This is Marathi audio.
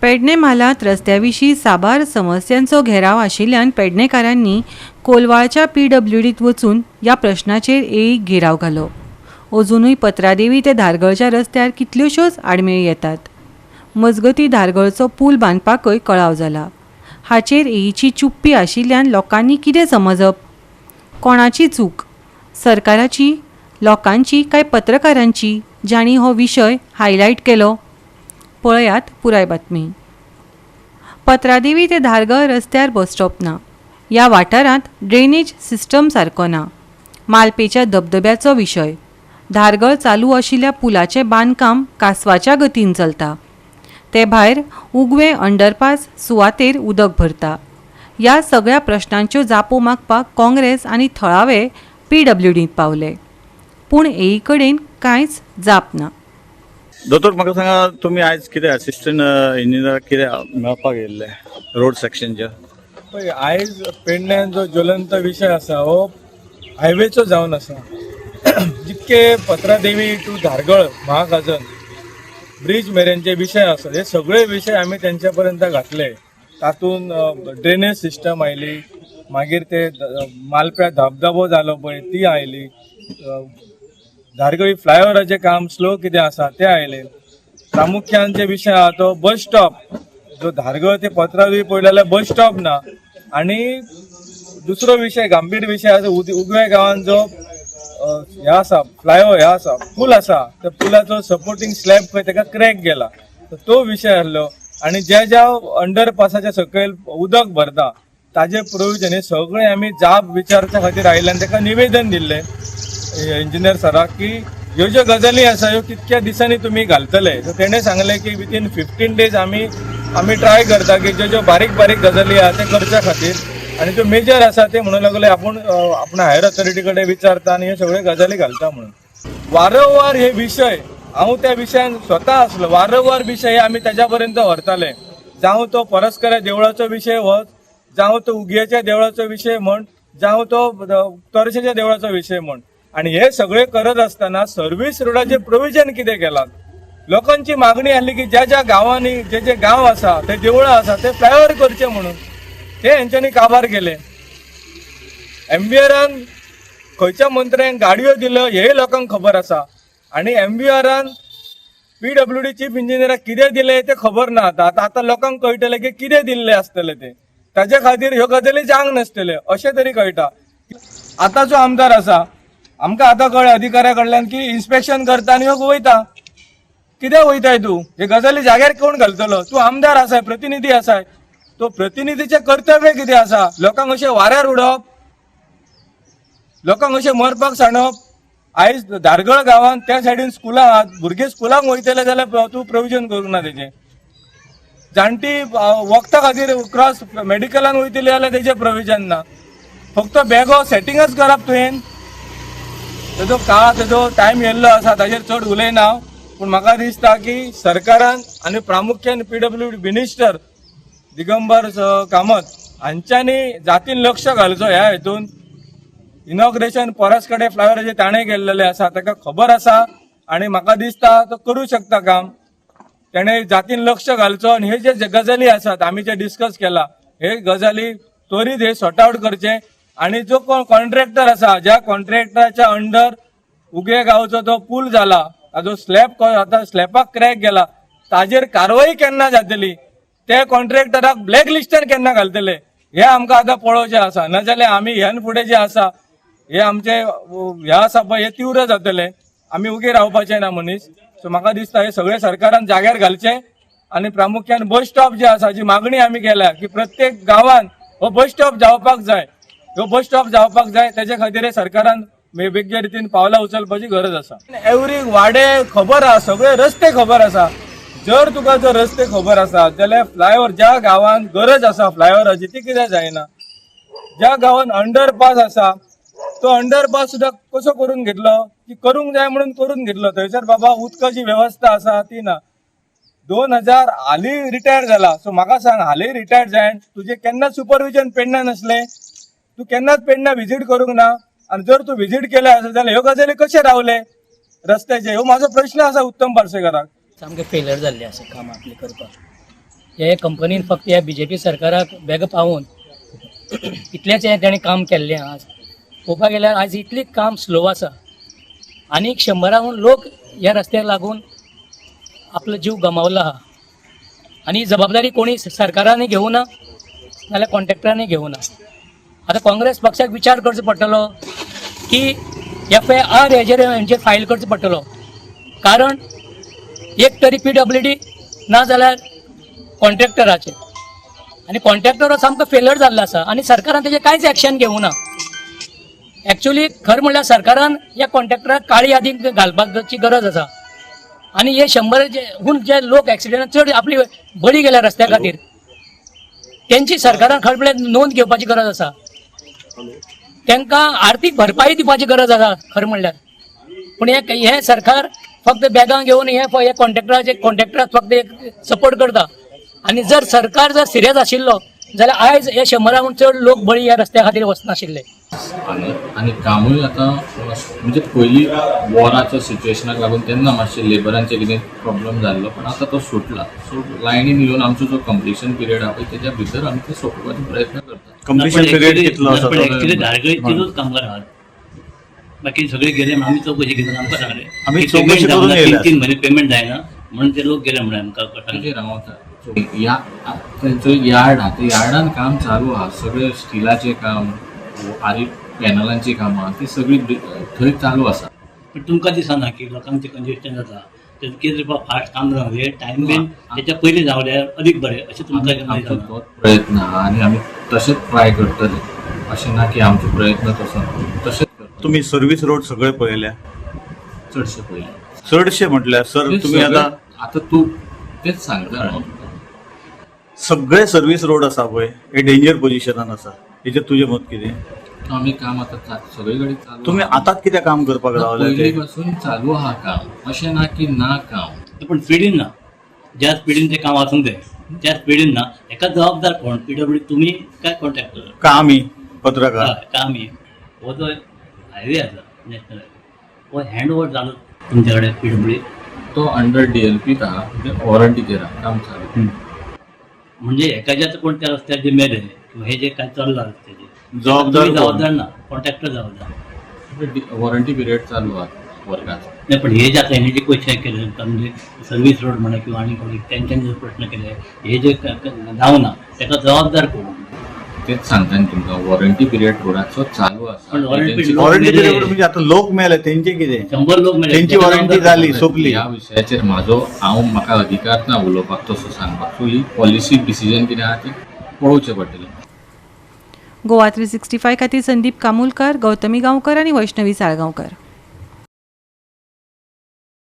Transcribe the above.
पेडणे म्हालात रस्त्याविशीं साबार समस्यांचो घेराव आशिल्ल्यान पेडणेकारांनी कोलवाळच्या PWDत वचून ह्या प्रश्नाचेर एक घेराव घालो. अजुनूय पत्रादेवी ते धारगळच्या रस्त्यार कितल्योश्योच आडमेळी येतात. मजगतीं धारगळचो पूल बांदपाकय कळाव जाला. हाचेर एईची चुप्पी आशिल्ल्यान लोकांनी कितें समजप? कोणाची चूक, सरकाराची, लोकांची काय पत्रकारांची जांणी हो विशय हायलायट केलो? पळयात पुराय बातमी. पत्रादेवी ते धारगळ रस्त्यार बस स्टॉप ना. ह्या वाठारांत ड्रेनेज सिस्टम सारको ना. मालपेच्या धबधब्याचो विशय. धारगळ चालू आशिल्ल्या पुलाचें बांदकाम कासवाच्या गतीन चलता. ते भायर उगवे अंडरपास सुवातेर उदक भरता. ह्या सगळ्या प्रश्नांच्यो जापो मागपाक काँग्रेस आनी थळावे PWDत पावले. पूण एई कडेन कांयच जाप ना. दोतोर म्हाका सांगा, तुम्ही आज कितें असिस्टंट इंजिनियर कितें मेळपाक येयल्ले रोड सेक्शनच्या? पळय, आयज पेडण्यान जो ज्वलंत विशय आसा हो हायवेचो जावन आसा. जितके पत्रादेवी टू धारगळ महागाजन ब्रिज मेरेनचे विशय आसा, हे सगळे विशय आमी तेंच्या पर्यंत घातले. तातूंत ड्रेनेज सिस्टम आयली, मागीर ते मालप्या धबधबो जालो पळय ती आयली, धारगळी फ्लायओव्हराचें काम स्लो कितें आसा तें आयलें. प्रामुख्यान जे विशय आहा तो बस स्टॉप, जो धारगळ ते पत्रादेवी पळयलें जाल्यार बस स्टॉप ना. आनी दुसरो विशय, गंभीर विशय आसा, उगव्या गांवांत जो हे आसा फ्लायओव्हर हे आसा, पूल आसा, त्या पुलाचो सपोर्टिंग स्लॅब पळय तेका क्रॅक गेला, तो विशय आहलो. आनी ज्या अंडरपासाच्या सकयल उदक भरता ताजे प्रोविजन हे सगळे आमी जाप विचारच्या खातीर आयिल्ल्यान तेका निवेदन दिल्लें इंजिनियर सराक की ह्यो ज्यो गजाली आसा ह्यो कितक्या दिसांनी तुमी घालतले. सो तेणें सांगलें की विथीन 15 days आमी ट्राय करता की ज्यो बारीक बारीक गजाली आहा ते करच्या खातीर, आनी ज्यो मेजर आसा ते म्हणूंक लागले आपण हायर ऑथॉरिटी कडेन विचारता आनी ह्यो सगळ्यो गजाली घालता म्हणून. वारंवार हे विशय हांव त्या विशयान स्वता आसलो, वारंवार विशय आमी तेज्या पर्यंत व्हरताले. जावं तो परस्कऱ्या देवळाचो विशय वच, जावं तो उगयेच्या देवळाचो विशय म्हण, जावं तो तोरशेच्या देवळाचो विशय म्हण. आणि हे सगळे करत असताना सर्व्हिस रोडाचे प्रोविजन कितें केलात? लोकांची मागणी आसली की ज्या गांवांनी जे गांव आसा ते देवळां आसा ते फ्लायओव्हर करचे म्हणून, ते हेंच्यांनी काबार केले. एमबीआरान खंयच्या मंत्र्यांक गाडयो दिल्यो हेय लोकांक खबर आसा, आनी एमबीआरान PWD चीफ इंजिनियराक कितें दिले ते खबर ना. आतां लोकांक कळटले की कितें दिल्ले आसतले ते, ताजे खातीर ह्यो गजाली जावंक नासतल्यो अशें तरी कळटा. आतांचो आमदार आसा, आमकां आतां कळ्ळें अधिकाऱ्या कडल्यान की इन्स्पेक्शन करता आनी ह्यो वयता. कितें वयताय तूं? हे गजाली जाग्यार कोण घालतलो? तूं आमदार आसाय, प्रतिनिधी आसाय, तो प्रतिनिधीचें कर्तव्य कितें आसा? लोकांक अशें वाऱ्यार उडोवप, लोकांक अशें मरपाक सांडप? आयज धारगळ गांवांत त्या सायडीन स्कुलां आहात, भुरगे स्कुलांक वयतले जाल्यार तूं प्रोविजन करूंक ना तेजें. जाणटी वखदा खातीर क्रॉस मेडिकलान वयतली जाल्यार तेजें प्रोविजन ना. फक्त बॅगो सेटिंगच करप तुवें. तेजो काळ, तेजो टायम येयल्लो आसा, ताजेर चड उलयना. पूण म्हाका दिसता की सरकारान आनी प्रामुख्यान PWD मिनिस्टर दिगंबर कामत हांच्यांनी जातीन लक्ष घालचो ह्या हेतून. इनॉग्रेशन परसकडे फ्लायओव्हराचे ताणें केल्लेले आसा, ताका खबर आसा आनी म्हाका दिसता तो करूं शकता काम. तेणें जातीन लक्ष घालचो आनी हे जे गजाली आसात आमी जे डिस्कस केला, हे गजाली त्वरीत हे सॉर्ट आउट करचे. आणि जो कोण कॉन्ट्रॅक्टर आसा, ज्या कॉन्ट्रॅक्टराच्या अंडर उगे गांवचो तो पूल जाला, ताजो स्लॅब आतां स्लॅबाक क्रॅक गेला, ताजेर कारवाई केन्ना जातली? त्या कॉन्ट्रॅक्टराक ब्लॅक लिस्टार केन्ना घालतले? हे आमकां आतां पळोवचें आसा. नाजाल्यार आमी ह्यान फुडें जे आसा हे आमचे हे आसा पळय हे तीव्र जातले. आमी उगे रावपाचे ना मनीस. सो म्हाका दिसता हे सगळे सरकारान जाग्यार घालचे. आनी प्रामुख्यान बस स्टॉप जे आसा, जी मागणी आमी केल्या की प्रत्येक गांवांत हो बस स्टॉप जावपाक जाय, ह्यो बस स्टॉप जावपाक जाय, तेजे खातीर सरकारान वेगवेगळ्या रितीन पावलां उचलपाची गरज आसा. एवरी वाडे खबर आसा, सगळे रस्ते खबर आसा. जर तुका जर रस्ते खबर आसा जाल्यार फ्लायओव्हर ज्या गांवांत गरज आसा फ्लायओव्हराची ती कित्याक जायना? ज्या गांवांत अंडरपास आसा तो अंडरपास सुद्दां कसो करून घेतलो की करूंक जाय म्हणून करून घेतलो. थंयसर बाबा उदकाची वेवस्था आसा ती ना. 2000 हालीं रिटायर जाला. सो म्हाका सांग, हालीं रिटायर जायन तुजें केन्ना सुपरविजन पेडण्यान नसलें? तूं केन्नाच पेडण्यां विजीट करूंक ना. आनी जर तूं विजीट केलें आसा जाल्यार ह्यो गजाली कशे रावले रस्त्याचे? ह्यो म्हाजो प्रश्न आसा उत्तम पार्सेकाराक. सामकें फेलर जाल्लें आसा काम आपलें करपाक. हे कंपनीन फक्त ह्या BJP सरकाराक बेग पावून इतलेंच हे तेणें काम केल्लें आज पळोवपाक गेल्यार आज इतलें काम स्लो आसा आनीक 100 लोक ह्या रस्त्याक लागून आपलो जीव गमावलो आहा आनी जबाबदारी कोणी सरकारानय घेवना नाल्यार कॉन्ट्रॅक्टरांनी घेवना. आतां काँग्रेस पक्षाक विचार करचो पडटलो की FIR हेचेर फायल करचो पडटलो, कारण एक तरी PWD ना जाल्यार कॉन्ट्रॅक्टराचे आनी कॉन्ट्रॅक्टर हो सामको फेलर जाल्लो आसा आनी सरकारान तेजेर कांयच एक्शन घेवना. एक्चुअली खरें म्हणल्यार सरकारान ह्या कॉन्ट्रॅक्टराक काळी यादीक घालपाची गरज आसा आनी हे 100 जे लोक एक्सिडेंटान चड आपली बळी गेल्या रस्त्या खातीर तेंची सरकारान खरें म्हणल्यार नोंद घेवपाची गरज आसा. तांकां आर्थीक भरपाई दिवपाची गरज आसा खरें म्हणल्यार. पूण हे सरकार फक्त बॅगां घेवन हे कॉन्ट्रॅक्टराक फक्त एक सपोर्ट करता आनी जर सरकार जर सिरियस आशिल्लो जाल्यार आयज हे 100 चड लोक बळी ह्या रस्त्या खातीर वचनाशिल्ले. आणि कामूय आता म्हणजे पयलीं वॉराच्या सिच्युएशनाक लागून तेन्ना मातशें लेबरांचे कितें प्रॉब्लेम जाल्लो, पण आता तो सुटला. सो लायनीन येवन आमचो जो कंप्लिशन पिरियड आहा पळय तेच्या भितर आमी ते सोंपोवपाचो प्रयत्न करतात. कंप्लिशन पिरियड कितलो आसा तो? ऍक्च्युली धारगळीचेरूच कामगार आहात, बाकी सगळे गेले. आमी चौकशी केली, आमकां सांगले आमी चौकशी करून येयल्या. 3 महिने पेमेंट जायना म्हणून ते लोक गेले म्हणून आमकां कळटा. ताचेर हांव या थंयचो यार्ड आहा ते यार्डान काम चालू आहा. सगळें स्टिलाचें काम, आरी पॅनलांची कामां ती सगळी थंय चालू आसा. पण तुमकां दिसना की लोकांचे कंजेस्टन जाता ते कितें फास्ट काम जावंक टायम बीन त्याच्या पयलीं जावल्यार अदीक बरें अशें तुमकां आमचो तोच प्रयत्न आहा आनी आमी तशेंच ट्राय करतले. अशें ना की आमचो प्रयत्न तसो तशेंच करतले. तुम्ही सर्व्हिस रोड सगळे पळयल्या? चडशे पयलीं चडशे म्हटल्यार सर तुम्ही आता तूं तेच सांगता न्हू. सगळे सर्व्हिस रोड आसा पळय हे डेंजर पोजिशनान आसा, हेचेर तुजें मत कितें? आमी काम आतां सगळे कडेन चालू. तुम्ही आतांच कितें काम करपाक रावले? पयलीं पासून चालू आहा काम, अशें ना की ना काम. पण स्पिडीन ना, ज्या स्पिडीन ते काम आसूंक जाय त्या स्पिडीन ना. हेका जबाबदार कोण? PWD तुम्ही काय कॉन्ट्रॅक्टर? का आमी पत्रकार? का आमी? हो जो हायवे आसा नॅशनल हो हँड ओव्हर जालो तुमच्या कडेन PWD तो अंडर DLP आहा, म्हणजे वॉरंटीचेर आहा काम चालू. म्हणजे एकाच्याच कोण त्या रस्त्यार जे मेले किंवा हे जे काय चल्लां रस्त्याचे जबाबदार ना, कॉन्ट्रॅक्टर जबाबदार. वॉरंटी पिरियड चालू आहा वर्गात. नाही, पण हे जे आता हे जे क्वेश्चन केले म्हणजे सर्व्हिस रोड म्हणा किंवा आणि कोणी त्यांच्यानी जे प्रश्न केले हे जे जावना त्याका जबाबदार कोण? तेच सांगता न्ही तुमकां, वॉरंटी पिरियड रोडाचो चालू आसा. पण वॉरंटी वॉरंटी पिरियड म्हणजे आता लोक मेले तेंचे कितें? 100 लोक मेले, तेंची वॉरंटी जाली सोंपली. ह्या विशयाचेर म्हाका अधिकार ना उलोवपाक तसो सांगपाक. सो ही पॉलिसी डिसिजन कितें आहा तें पळोवचें पडटलें. गोवा 365 खातीर संदीप कामुलकर, गौतमी गांवकर आनी वैष्णवी साळगांवकर.